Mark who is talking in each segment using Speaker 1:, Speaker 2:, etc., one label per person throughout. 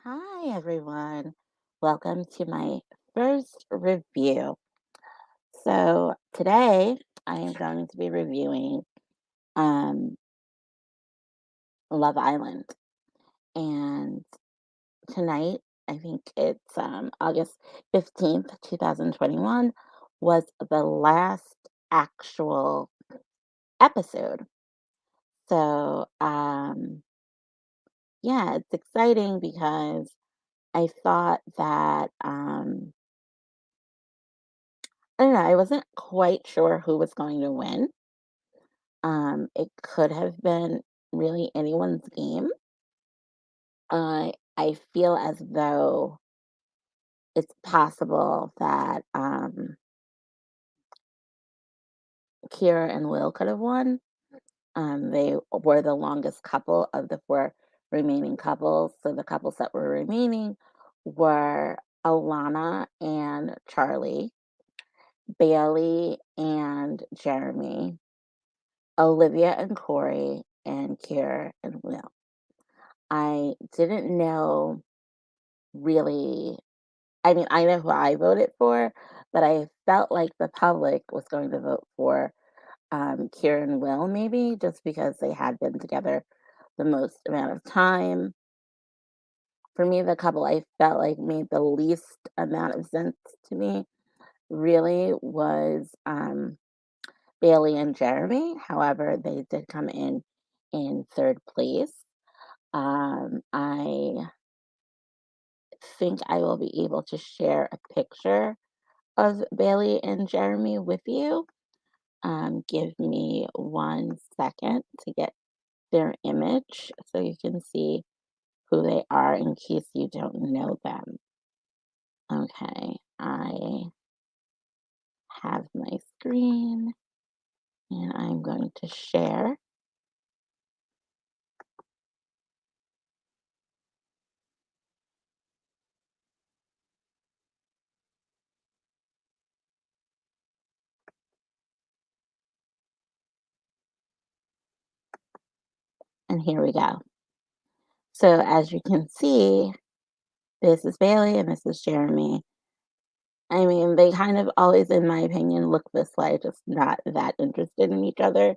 Speaker 1: Hi, everyone. Welcome to my first review. So, today I am going to be reviewing um, Love Island. And tonight, I think it's August 15th, 2021, was the last actual episode. So, yeah, it's exciting because I thought that. I don't know, I wasn't quite sure who was going to win. It could have been really anyone's game. I feel as though it's possible that Kira and Will could have won. They were the longest couple of the four remaining couples. So the couples that were remaining were Alana and Charlie, Bailey and Jeremy, Olivia and Corey, and Kira and Will. I didn't know really. I mean, I know who I voted for, but I felt like the public was going to vote for Kira and Will, maybe just because they had been together the most amount of time. For me, the couple I felt like made the least amount of sense to me really was Bailey and Jeremy. However, they did come in third place. I think I will be able to share a picture of Bailey and Jeremy with you. Give me 1 second to get their image so you can see who they are in case you don't know them. Okay, I have my screen and I'm going to share. And here we go. So, as you can see, this is Bailey and this is Jeremy. I mean, they kind of always, in my opinion, look this way, just not that interested in each other.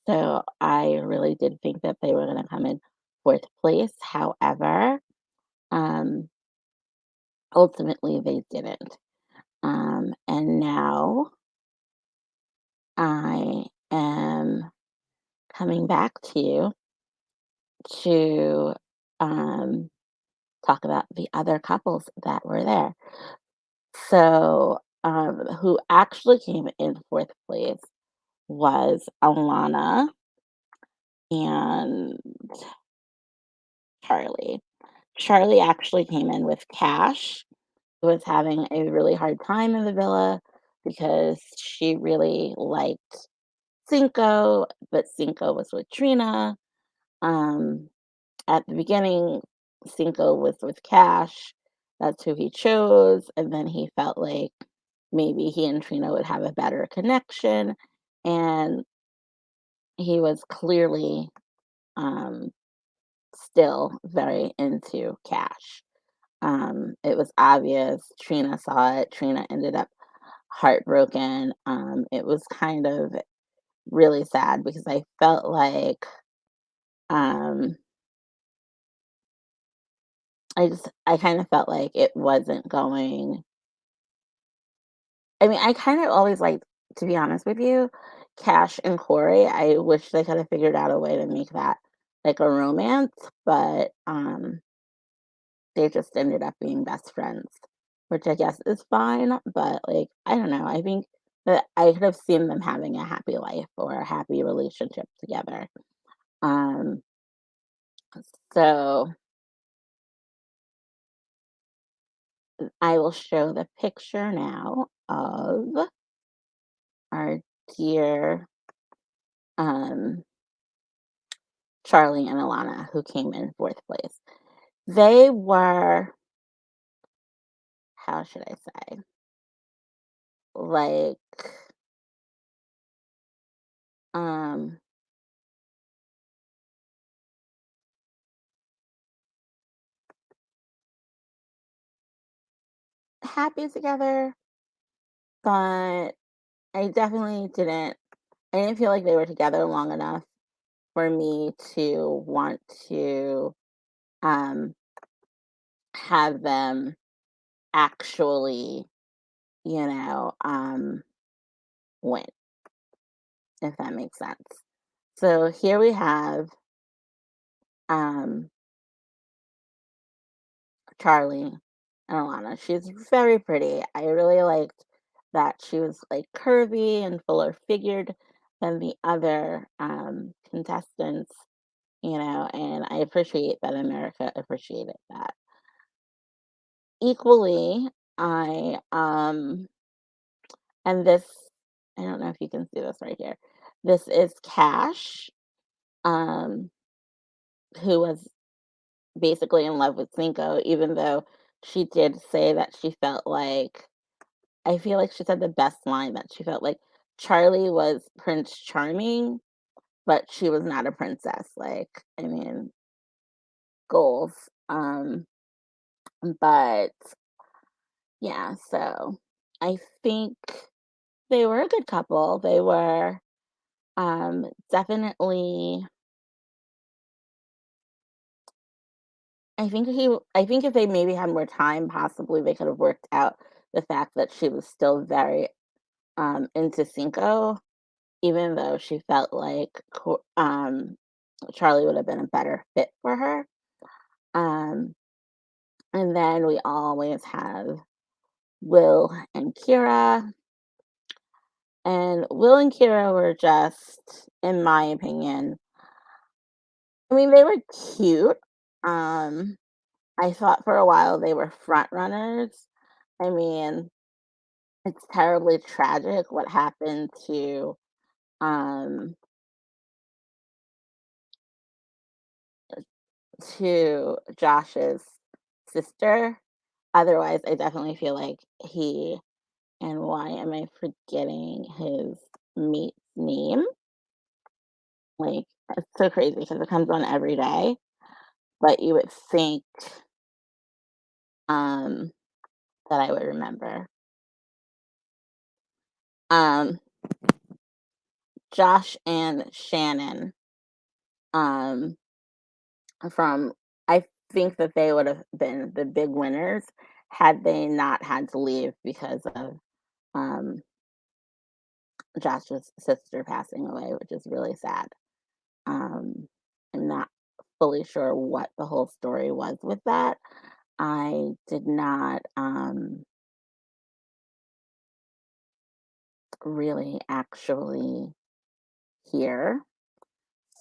Speaker 1: So I really did think that they were going to come in fourth place. However, um, ultimately they didn't. And now I am coming back to you to um, talk about the other couples that were there. So, who actually came in fourth place was Alana and Charlie. Charlie actually came in with Cash, who was having a really hard time in the villa because she really liked Cinco, but Cinco was with Trina. Um, at the beginning, Cinco was with Cash. That's who he chose. And then he felt like maybe he and Trina would have a better connection. And he was clearly um, still very into Cash. It was obvious. Trina saw it. Trina ended up heartbroken. It was kind of really sad because I felt like um, I kind of felt like it wasn't going. I mean, I kind of always like, to be honest with you, Cash and Corey. I wish they could have figured out a way to make that like a romance, but they just ended up being best friends, which I guess is fine, but, like, I don't know, I think that I could have seen them having a happy life or a happy relationship together. Um, so I will show the picture now of our dear, um, Charlie and Alana, who came in 4th place. They were, how should I say, like, um happy together, but I didn't feel like they were together long enough for me to want to um have them actually, you know, win, if that makes sense. So here we have um Charlie and Alana. She's very pretty. I really liked that she was like curvy and fuller figured than the other contestants, and I appreciate that America appreciated that. Equally, I and this I don't know if you can see this right here. This is Cash, um, who was basically in love with Cinco, even though she did say that she felt like I feel like she said the best line that she felt like Charlie was Prince Charming, but she was not a princess. Like, I mean, goals. But yeah, so I think they were a good couple. They were definitely I think if they maybe had more time, possibly they could have worked out the fact that she was still very into Cinco, even though she felt like Charlie would have been a better fit for her. Um, and then we always have Will and Kira. And Will and Kira were just, in my opinion, I mean, they were cute. Um, I thought for a while they were front runners. I mean, it's terribly tragic what happened um to Josh's sister. Otherwise, I definitely feel like he and why am I forgetting his mate's name? Like, it's so crazy because it comes on every day, but you would think um that I would remember. Um Josh and Shannon um from I think that they would have been the big winners had they not had to leave because of um Josh's sister passing away, which is really sad. I'm not fully sure what the whole story was with that. I did not really actually hear.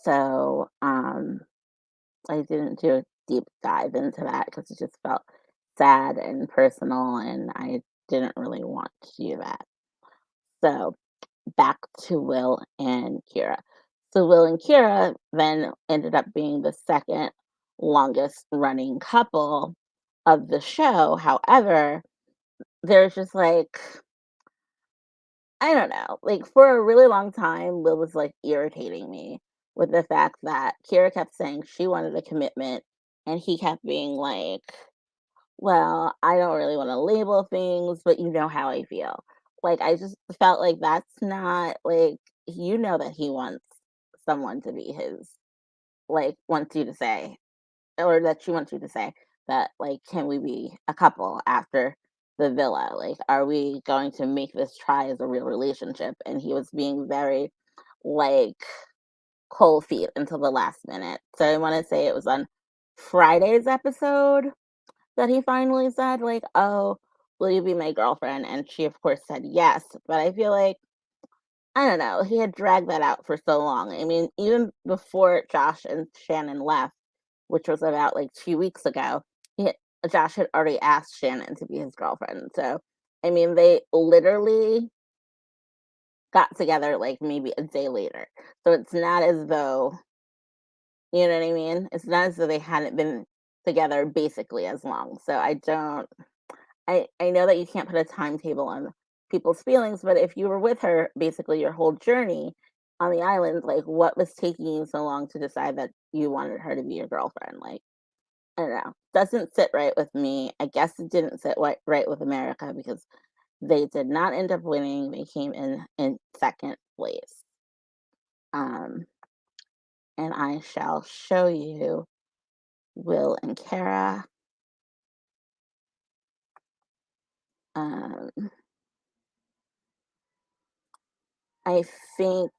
Speaker 1: So I didn't do a deep dive into that because it just felt sad and personal, and I didn't really want to do that. So back to Will and Kira. So Will and Kira then ended up being the second longest running couple of the show. However, there's just like I don't know, like for a really long time, Will was like irritating me with the fact that Kira kept saying she wanted a commitment, and he kept being like, well, I don't really want to label things, but you know how I feel. Like, I just felt like that's not like, that he wants someone to be his, like, wants you to say, or that she wants you to say that, like, can we be a couple after the villa? Like, are we going to make this try as a real relationship? And he was being very, like, cold feet until the last minute. So I want to say it was on Friday's episode that he finally said, like, "Oh, will you be my girlfriend?" And she, of course, said yes. But I feel like, I don't know, he had dragged that out for so long. I mean, even before Josh and Shannon left, which was about like 2 weeks ago, he had, Josh had already asked Shannon to be his girlfriend. So, I mean, they literally got together like maybe a day later. So it's not as though, you know what I mean? It's not as though they hadn't been together basically as long. So I know that you can't put a timetable on people's feelings, but if you were with her basically your whole journey on the island, like what was taking you so long to decide that you wanted her to be your girlfriend? Like, I don't know, doesn't sit right with me. I guess it didn't sit right with America because they did not end up winning. They came in second place. Um, and I shall show you Will and Cara. Um, I think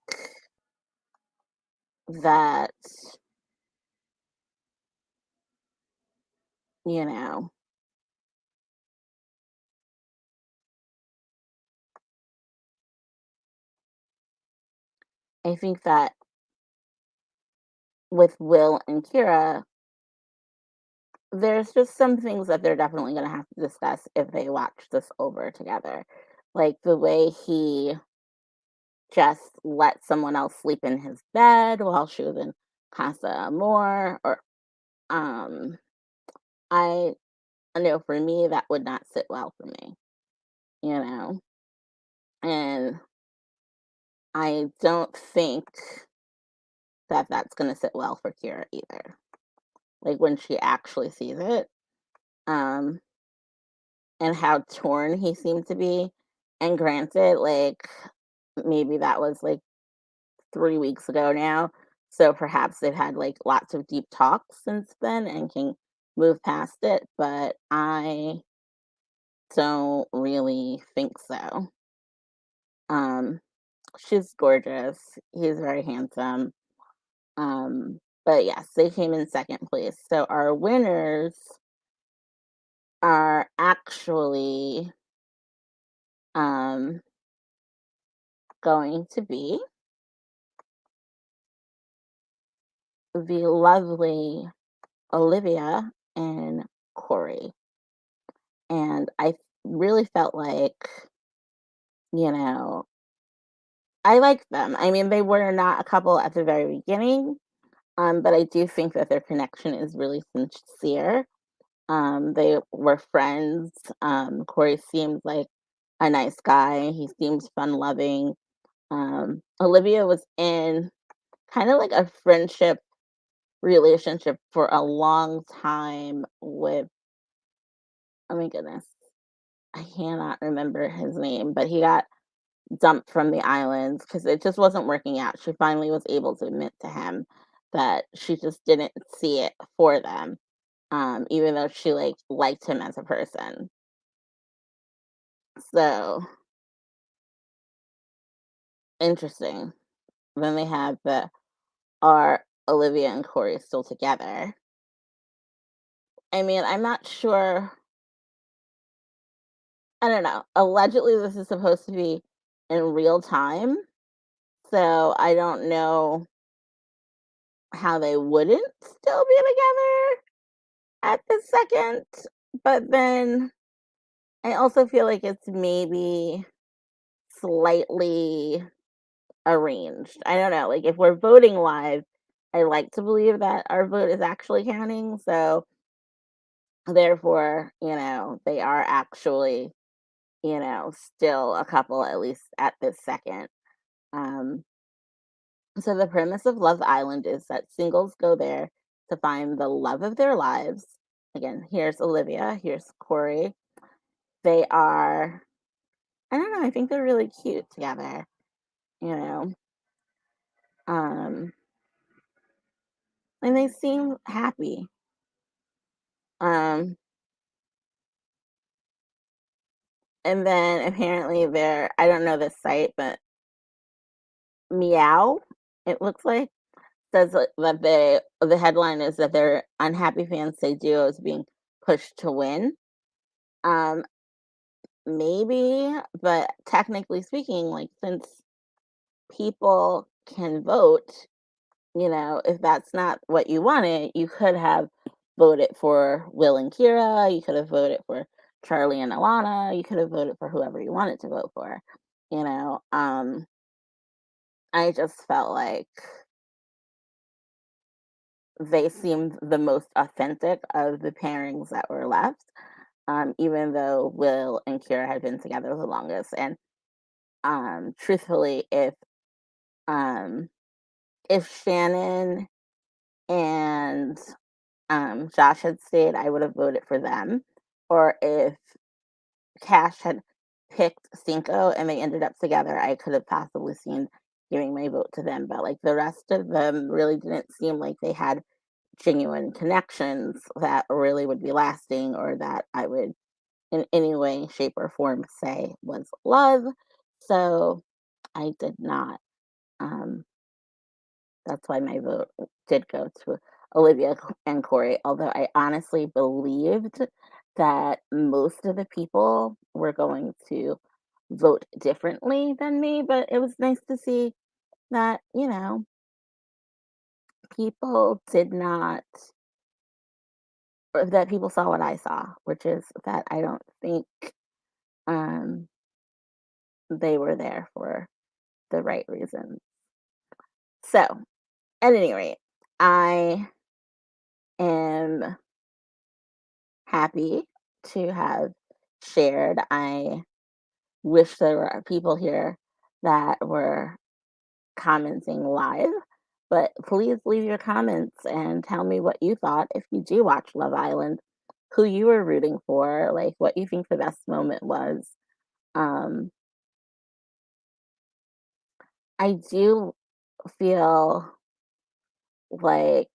Speaker 1: that, you know, I think that with Will and Kira, there's just some things that they're definitely going to have to discuss if they watch this over together. Like the way he just let someone else sleep in his bed while she was in Casa Amor, or um I know for me that would not sit well for me, you know. And I don't think that that's going to sit well for Kira either. Like when she actually sees it, um and how torn he seemed to be. And granted, like maybe that was like 3 weeks ago now. So perhaps they've had like lots of deep talks since then and can move past it. But I don't really think so. Um, she's gorgeous. He's very handsome. But yes, they came in second place. So our winners are actually um going to be the lovely Olivia and Corey. And I really felt like, you know, I liked them. I mean, they were not a couple at the very beginning, but I do think that their connection is really sincere. They were friends. Corey seemed like a nice guy. He seems fun loving. Olivia was in kind of like a friendship relationship for a long time with, oh my goodness, I cannot remember his name, but he got dumped from the islands because it just wasn't working out. She finally was able to admit to him that she just didn't see it for them, even though she like liked him as a person. So interesting. Then they have the are Olivia and Corey still together? I mean, I'm not sure. I don't know. Allegedly, this is supposed to be in real time, so I don't know how they wouldn't still be together at the second. But then I also feel like it's maybe slightly arranged. I don't know. Like if we're voting live, I like to believe that our vote is actually counting. So therefore, they are actually, still a couple at least at this second. Um, so the premise of Love Island is that singles go there to find the love of their lives. Again, here's Olivia, here's Corey. They are, I don't know, I think they're really cute together, you know. Um, and they seem happy. Um, and then apparently they're, I don't know the site, but Meow, it looks like, says that the headline is that their unhappy fans say duo is being pushed to win. Um, maybe, but technically speaking, like since people can vote, if that's not what you wanted, you could have voted for Will and Kira, you could have voted for Charlie and Alana, you could have voted for whoever you wanted to vote for. You know, I just felt like they seemed the most authentic of the pairings that were left, even though Will and Kira had been together the longest. And truthfully, um, if Shannon and Josh had stayed, I would have voted for them. Or if Cash had picked Cinco and they ended up together, I could have possibly seen giving my vote to them. But like the rest of them really didn't seem like they had genuine connections that really would be lasting or that I would in any way, shape, or form say was love. So I did not. Um, that's why my vote did go to Olivia and Corey, although I honestly believed that most of the people were going to vote differently than me, but it was nice to see that, people did not, or that people saw what I saw, which is that I don't think um, they were there for the right reasons. So, at any rate, I am happy to have shared. I wish there were people here that were commenting live, but please leave your comments and tell me what you thought if you do watch Love Island, who you were rooting for, like what you think the best moment was. Um, I do feel like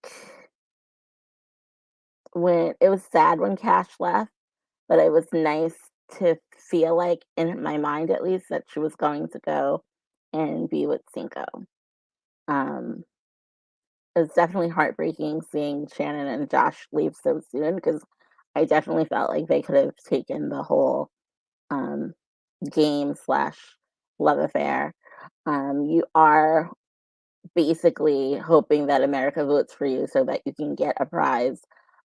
Speaker 1: when it was sad when Cash left, but it was nice to feel like, in my mind at least, that she was going to go and be with Cinco. Um, it was definitely heartbreaking seeing Shannon and Josh leave so soon because I definitely felt like they could have taken the whole um, game slash love affair. You are basically hoping that America votes for you so that you can get a prize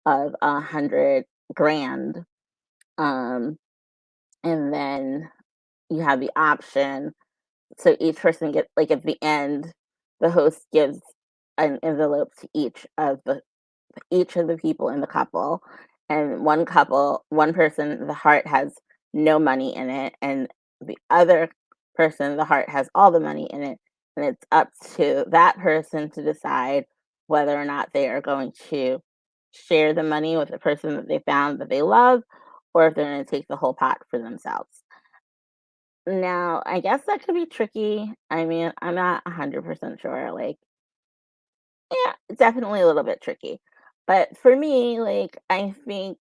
Speaker 1: of 100 grand. Um, and then you have the option. So each person gets, like, at the end, the host gives an envelope to each of the people in the couple, and one person, the heart has no money in it, and the other person, the heart has all the money in it, and it's up to that person to decide whether or not they are going to share the money with the person that they found that they love, or if they're going to take the whole pot for themselves. Now, I guess that could be tricky. I mean, I'm not 100% sure. Like, yeah, it's definitely a little bit tricky. But for me, like, I think,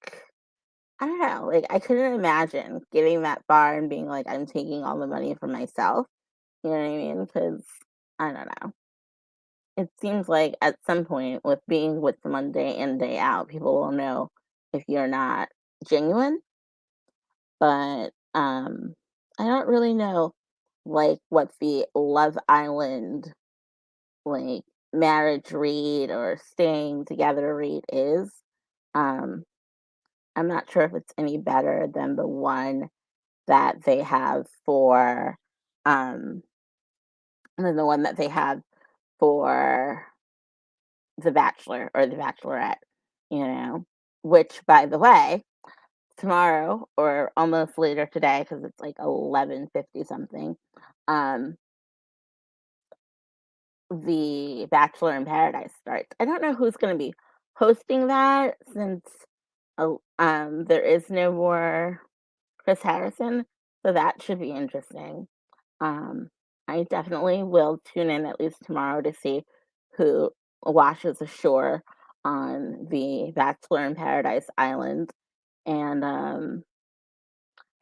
Speaker 1: I don't know, like, I couldn't imagine getting that far and being like, I'm taking all the money for myself. You know what I mean? Because, I don't know. It seems like at some point, with being with someone day in, day out, people will know if you're not genuine. But I don't really know, like, what the Love Island, like, marriage rate or staying together rate is. Um, I'm not sure if it's any better than the one that they have for, um, than the one that they have for The Bachelor or The Bachelorette, you know? Which, by the way, tomorrow or almost later today, because it's like 11:50 something, um, the Bachelor in Paradise starts. I don't know who's gonna be hosting that since, there is no more Chris Harrison, so that should be interesting. Um, I definitely will tune in at least tomorrow to see who washes ashore on the Bachelor in Paradise Island, and,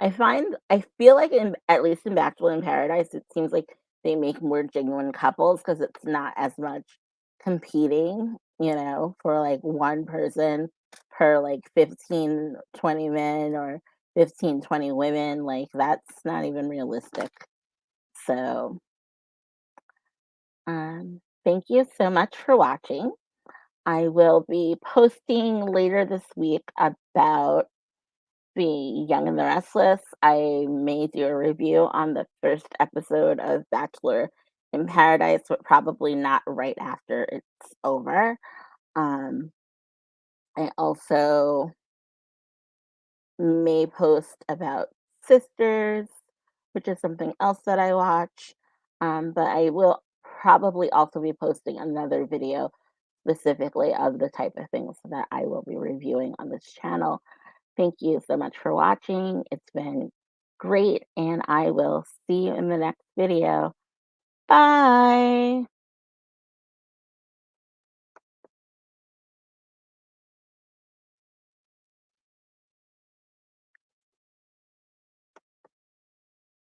Speaker 1: I feel like in at least in Bachelor in Paradise, it seems like they make more genuine couples because it's not as much competing, for like one person per like 15, 20 men or 15, 20 women. Like that's not even realistic. So, thank you so much for watching. I will be posting later this week about The Young and the Restless. I may do a review on the first episode of Bachelor in Paradise, but probably not right after it's over. Um, I also may post about Sisters, which is something else that I watch. But I will probably also be posting another video specifically of the type of things that I will be reviewing on this channel. Thank you so much for watching. It's been great, and I will see you in the next video. Bye.